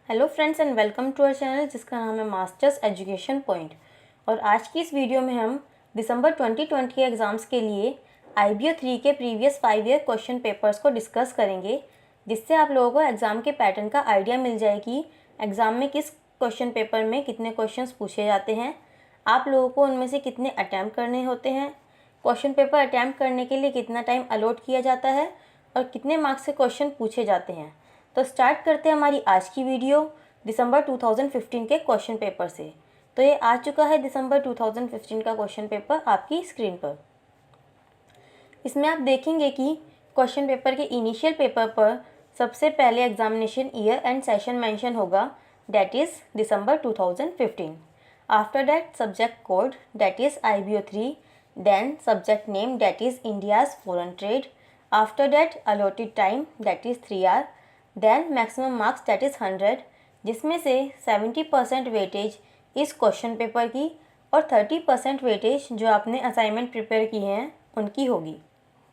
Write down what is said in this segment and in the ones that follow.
Hello friends and welcome to our channel जिसका नाम है मास्टर्स एजुकेशन पॉइंट। और आज की इस वीडियो में हम दिसंबर 2020 के एग्ज़ाम्स के लिए IBO 3 के प्रीवियस 5 ईयर क्वेश्चन पेपर्स को डिस्कस करेंगे, जिससे आप लोगों को एग्ज़ाम के पैटर्न का आइडिया मिल जाए कि एग्ज़ाम में किस क्वेश्चन पेपर में कितने क्वेश्चंस पूछे जाते हैं, आप लोगों को उनमें से कितने अटैम्प्ट करने होते हैं, क्वेश्चन पेपर अटैम्प्ट करने के लिए कितना टाइम अलॉट किया जाता है और कितने मार्क्स से क्वेश्चन पूछे जाते हैं। तो स्टार्ट करते हैं हमारी आज की वीडियो दिसंबर 2015 के क्वेश्चन पेपर से। तो ये आ चुका है दिसंबर 2015 का क्वेश्चन पेपर आपकी स्क्रीन पर। इसमें आप देखेंगे कि क्वेश्चन पेपर के इनिशियल पेपर पर सबसे पहले examination year and session mention होगा, that is December 2015। After that subject code that is IBO 3, then subject name that is India's foreign trade, after that allotted time that is 3 hour, then maximum marks that is 100, जिसमें से 70% weightage इस question paper की और 30% weightage जो आपने assignment prepare की हैं उनकी होगी।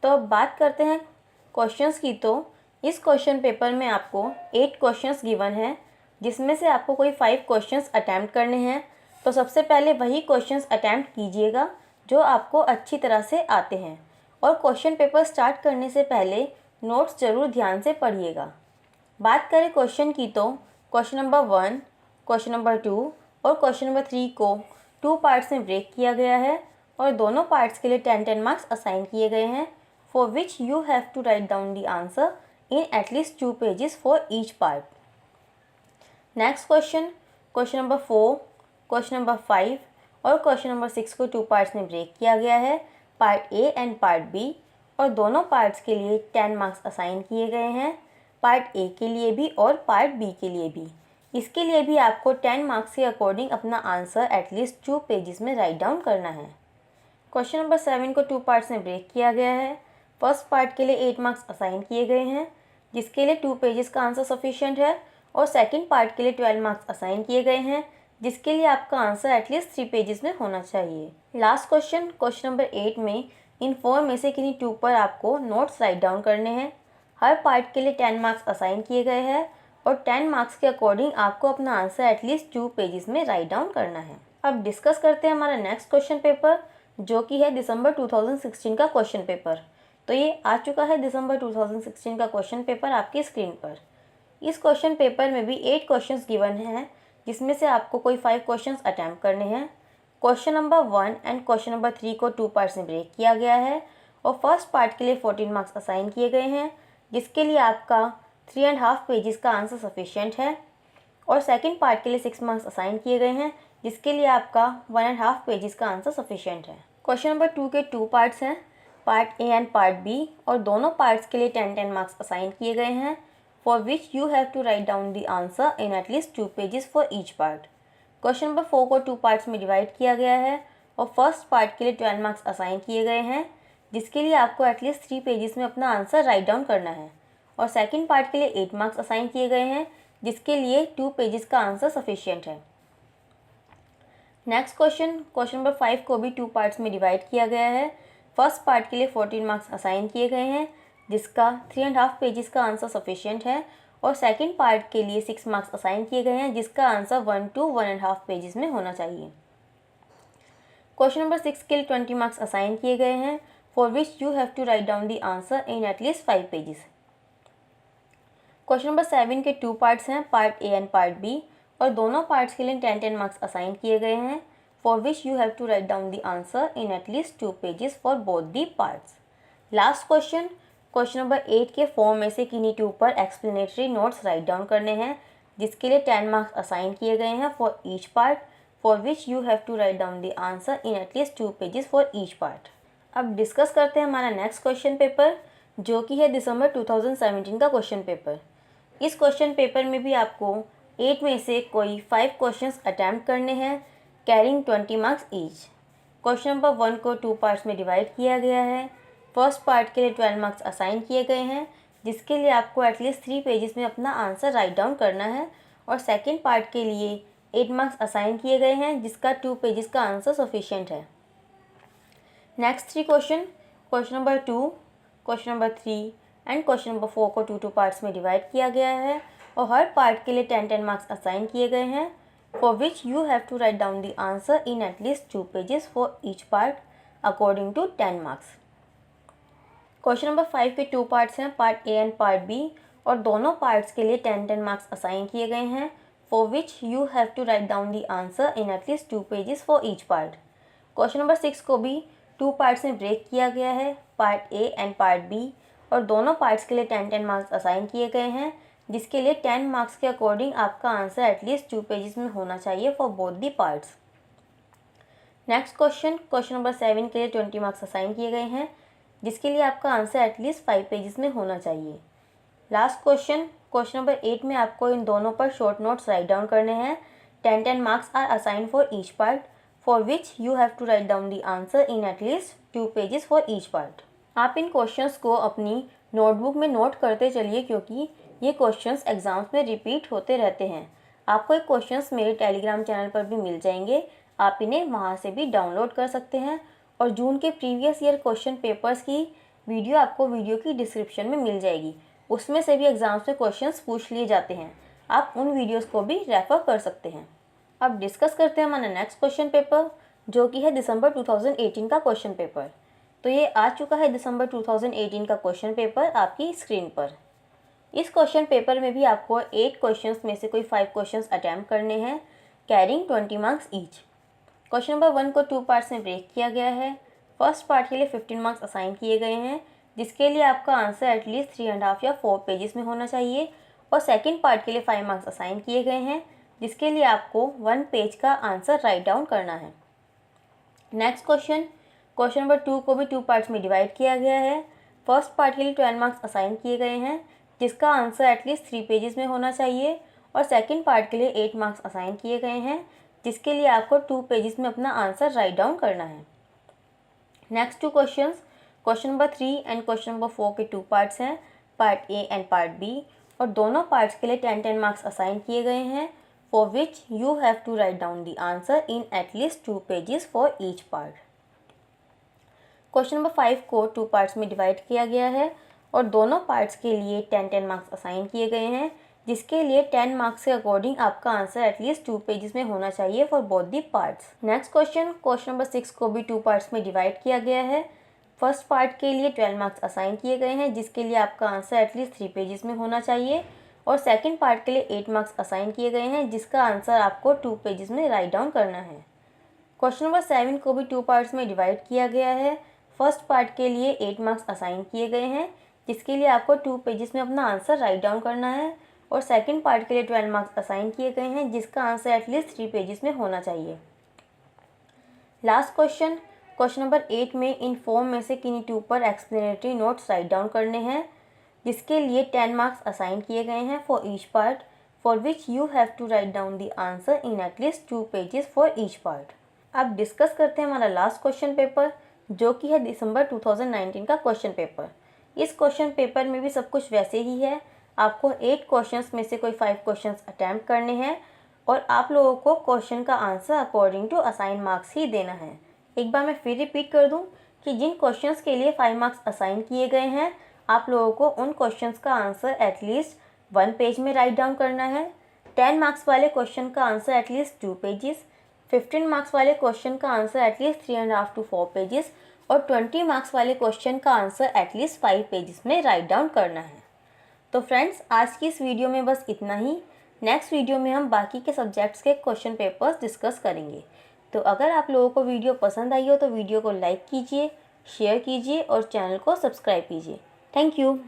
तो अब बात करते हैं क्वेश्चंस की। तो इस क्वेश्चन पेपर में आपको 8 क्वेश्चंस गिवन है, जिसमें से आपको कोई 5 क्वेश्चंस अटैम्प्ट करने हैं। तो सबसे पहले वही क्वेश्चंस अटैम्प्ट कीजिएगा जो आपको अच्छी तरह से आते हैं, और क्वेश्चन पेपर स्टार्ट करने से पहले नोट्स ज़रूर ध्यान से पढ़िएगा। बात करें क्वेश्चन की, तो क्वेश्चन नंबर 1, क्वेश्चन नंबर 2 और क्वेश्चन नंबर 3 को 2 पार्ट्स में ब्रेक किया गया है और दोनों पार्ट्स के लिए 10-10 मार्क्स असाइन किए गए हैं, for which you have to write down the answer in at least 2 pages for each part. Next question, question number 4, question number 5 और क्वेश्चन नंबर 6 को 2 पार्ट्स में ब्रेक किया गया है, part A and part B, और दोनों पार्ट्स के लिए 10 मार्क्स असाइन किए गए हैं, पार्ट ए के लिए भी और पार्ट बी के लिए भी। इसके लिए भी आपको 10 मार्क्स के अकॉर्डिंग अपना आंसर एटलीस्ट 2 पेजेस में राइट डाउन करना है। क्वेश्चन नंबर 7 को 2 पार्ट्स में ब्रेक किया गया है। फर्स्ट पार्ट के लिए 8 मार्क्स असाइन किए गए हैं, जिसके लिए 2 पेजेस का आंसर सफिशिएंट है, और सेकेंड पार्ट के लिए 12 मार्क्स असाइन किए गए हैं, जिसके लिए आपका आंसर एटलीस्ट 3 पेजेस में होना चाहिए। लास्ट क्वेश्चन, क्वेश्चन नंबर 8 में इन 4 में से किन्हीं 2 पर आपको नोट्स राइट डाउन करने हैं। हर पार्ट के लिए 10 मार्क्स असाइन किए गए हैं और 10 मार्क्स के अकॉर्डिंग आपको अपना आंसर एटलीस्ट 2 पेजेस में राइट डाउन करना है। अब डिस्कस करते हैं हमारा नेक्स्ट क्वेश्चन पेपर, जो कि है दिसंबर 2016 का क्वेश्चन पेपर। तो ये आ चुका है दिसंबर 2016 का क्वेश्चन पेपर आपकी स्क्रीन पर। इस क्वेश्चन पेपर में भी 8 क्वेश्चंस गिवन हैं, जिसमें से आपको कोई 5 क्वेश्चंस अटैम्प्ट करने हैं। Question number 1 and question number 3 को 2 पार्ट्स में ब्रेक किया गया है और फर्स्ट पार्ट के लिए 14 मार्क्स असाइन किए गए हैं, जिसके लिए आपका 3.5 पेजेस का आंसर सफिशिएंट है, और सेकंड पार्ट के लिए 6 मार्क्स असाइन किए गए हैं, जिसके लिए आपका 1.5 पेजेस का आंसर सफिशिएंट है। क्वेश्चन नंबर 2 के 2 पार्ट्स हैं, part A and part B, और दोनों पार्ट्स के लिए 10-10 मार्क्स असाइन किए गए हैं, for which you have to write down the answer in at least 2 pages for each part. Question number 4 को 2 पार्ट्स में डिवाइड किया गया है और फर्स्ट पार्ट के लिए 12 मार्क्स असाइन किए गए हैं, जिसके लिए आपको एटलीस्ट 3 पेजेस में अपना आंसर राइट डाउन करना है, और सेकंड पार्ट के लिए 8 मार्क्स असाइन किए गए हैं, जिसके लिए 2 पेजेस का आंसर सफिशिएंट है। नेक्स्ट क्वेश्चन, क्वेश्चन नंबर 5 को भी 2 पार्ट्स में डिवाइड किया गया है। फर्स्ट पार्ट के लिए 14 मार्क्स असाइन किए गए हैं, जिसका 3.5 पेजेस का आंसर सफिशिएंट है, और सेकंड पार्ट के लिए 6 मार्क्स असाइन किए गए हैं, जिसका आंसर 1 to 1.5 पेजेस में होना चाहिए। क्वेश्चन नंबर 6 के लिए 20 मार्क्स असाइन किए गए हैं, for which you have to write down the answer in at least 5 pages. Question number 7 के 2 पार्ट्स हैं, part A and part B, और दोनों पार्ट्स के लिए 10-10 मार्क्स असाइन किए गए हैं, for which you have to write down the answer in at least 2 pages for both the parts. Last question, question number 8 के 4 में से किन्हीं 2 पर एक्सप्लेनेटरी नोट्स राइट डाउन करने हैं, जिसके लिए 10 मार्क्स असाइन किए गए हैं for each part, for which you have to write down the answer in at least 2 pages for each part. अब डिस्कस करते हैं हमारा नेक्स्ट क्वेश्चन पेपर, जो कि है दिसंबर 2017 का क्वेश्चन पेपर। इस क्वेश्चन पेपर में भी आपको 8 में से कोई 5 क्वेश्चंस अटैम्प्ट करने हैं, carrying 20 marks each. Question number 1 को 2 पार्ट्स में डिवाइड किया गया है। फर्स्ट पार्ट के लिए 12 मार्क्स असाइन किए गए हैं, जिसके लिए आपको एटलीस्ट 3 पेजेस में अपना आंसर राइट डाउन करना है, और सेकेंड पार्ट के लिए 8 मार्क्स असाइन किए गए हैं, जिसका 2 पेजेस का आंसर सफिशिएंट है। Next 3 question, question number 2, question number 3 and question number 4 को 2 पार्ट्स में डिवाइड किया गया है, और हर पार्ट के लिए 10 मार्क्स असाइन किए गए हैं, for which you have to write down the answer in at least 2 pages for each part according to 10 marks. Question number 5 के 2 पार्ट्स हैं, part A and part B, और दोनों पार्ट्स के लिए 10 मार्क्स असाइन किए गए हैं, for which you have to write down the answer in at least 2 pages for each part. Question number 6 को भी 2 पार्ट्स में ब्रेक किया गया है, part A and part B, और दोनों पार्ट्स के लिए 10 मार्क्स असाइन किए गए हैं, जिसके लिए 10 मार्क्स के अकॉर्डिंग आपका आंसर एटलीस्ट 2 पेजेस में होना चाहिए for both the parts. Next question number 7 के लिए 20 मार्क्स असाइन किए गए हैं, जिसके लिए आपका आंसर एटलीस्ट 5 पेजेस में होना चाहिए। लास्ट क्वेश्चन नंबर 8 में आपको इन दोनों पर शॉर्ट नोट्स राइट डाउन करने हैं। 10 marks are assign for each part, for which you have to write down the answer in at least 2 pages for each part. आप इन क्वेश्चंस को अपनी नोटबुक में नोट करते चलिए, क्योंकि ये क्वेश्चंस एग्जाम्स में रिपीट होते रहते हैं। आपको ये क्वेश्चंस मेरे टेलीग्राम चैनल पर भी मिल जाएंगे, आप इन्हें वहाँ से भी डाउनलोड कर सकते हैं। और जून के प्रीवियस ईयर क्वेश्चन पेपर्स की वीडियो आपको वीडियो की डिस्क्रिप्शन में मिल जाएगी, उसमें से भी एग्जाम्स में क्वेश्चंस पूछ लिए जाते हैं, आप उन वीडियोज़ को भी रेफ़र कर सकते हैं। अब डिस्कस करते हैं हमारा नेक्स्ट क्वेश्चन पेपर, जो कि है दिसंबर 2018 का क्वेश्चन पेपर। तो ये आ चुका है दिसंबर 2018 का क्वेश्चन पेपर आपकी स्क्रीन पर। इस क्वेश्चन पेपर में भी आपको 8 क्वेश्चंस में से कोई 5 क्वेश्चंस अटैम्प्ट करने हैं, carrying 20 marks each. Question number 1 को 2 पार्ट्स में ब्रेक किया गया है। फर्स्ट पार्ट के लिए 15 मार्क्स असाइन किए गए हैं, जिसके लिए आपका आंसर एटलीस्ट 3.5 या 4 पेजेस में होना चाहिए, और सेकंड पार्ट के लिए 5 मार्क्स असाइन किए गए हैं, जिसके लिए आपको 1 पेज का आंसर राइट डाउन करना है। नेक्स्ट क्वेश्चन नंबर 2 को भी 2 पार्ट्स में डिवाइड किया गया है। फर्स्ट पार्ट के लिए 12 मार्क्स असाइन किए गए हैं, जिसका आंसर एटलीस्ट 3 पेजेस में होना चाहिए, और सेकंड पार्ट के लिए 8 मार्क्स असाइन किए गए हैं, जिसके लिए आपको 2 पेजेस में अपना आंसर राइट डाउन करना है। Next 2 question number 3 and question number 4 के 2 पार्ट्स हैं, part A and part B, और दोनों पार्ट्स के लिए 10 मार्क्स असाइन किए गए हैं, for which you have to write down the answer in at least 2 pages for each part. Question number 5 को 2 पार्ट्स में डिवाइड किया गया है, और दोनों पार्ट्स के लिए 10 मार्क्स असाइन किए गए हैं, जिसके लिए 10 मार्क्स के अकॉर्डिंग आपका आंसर एटलीस्ट 2 पेजेस में होना चाहिए for both the parts. Next question number 6 को भी 2 पार्ट्स में डिवाइड किया गया है। फर्स्ट पार्ट के लिए 12 मार्क्स असाइन किए गए हैं, जिसके लिए आपका आंसर एटलीस्ट 3 पेजेस में होना चाहिए, और सेकंड पार्ट के लिए 8 मार्क्स असाइन किए गए हैं, जिसका आंसर आपको 2 पेजेस में राइट डाउन करना है। क्वेश्चन नंबर 7 को भी 2 पार्ट्स में डिवाइड किया गया है। फर्स्ट पार्ट के लिए 8 मार्क्स असाइन किए गए हैं, जिसके लिए आपको 2 पेजेस में अपना आंसर राइट डाउन करना है, और सेकंड पार्ट के लिए 12 मार्क्स असाइन किए गए हैं, जिसका आंसर एटलीस्ट 3 पेजेस में होना चाहिए। लास्ट क्वेश्चन नंबर 8 में इन फॉर्म में से किन्हीं 2 पर एक्सप्लेनेटरी नोट्स राइट डाउन करने हैं, जिसके लिए 10 मार्क्स असाइन किए गए हैं for each part, for which you have to write down the answer in at least 2 pages for each part. अब डिस्कस करते हैं हमारा लास्ट क्वेश्चन पेपर, जो कि है दिसंबर 2019 का क्वेश्चन पेपर। इस क्वेश्चन पेपर में भी सब कुछ वैसे ही है, आपको 8 क्वेश्चंस में से कोई 5 क्वेश्चंस अटैम्प्ट करने हैं, और आप लोगों को क्वेश्चन का answer according to assign marks ही देना है। एक बार मैं फिर रिपीट कर दूं कि जिन क्वेश्चंस के लिए 5 मार्क्स असाइन किए गए हैं, आप लोगों को उन क्वेश्चंस का आंसर एटलीस्ट 1 पेज में राइट डाउन करना है। 10 मार्क्स वाले क्वेश्चन का आंसर एटलीस्ट 2 पेजेस, 15 मार्क्स वाले क्वेश्चन का आंसर एटलीस्ट 3.5 to 4 पेजेस, और 20 मार्क्स वाले क्वेश्चन का आंसर एटलीस्ट 5 पेजेस में राइट डाउन करना है। तो फ्रेंड्स, आज की इस वीडियो में बस इतना ही। नेक्स्ट वीडियो में हम बाकी के सब्जेक्ट्स के क्वेश्चन पेपर्स डिस्कस करेंगे। तो अगर आप लोगों को वीडियो पसंद आई हो तो वीडियो को लाइक कीजिए, शेयर कीजिए और चैनल को सब्सक्राइब कीजिए। Thank you.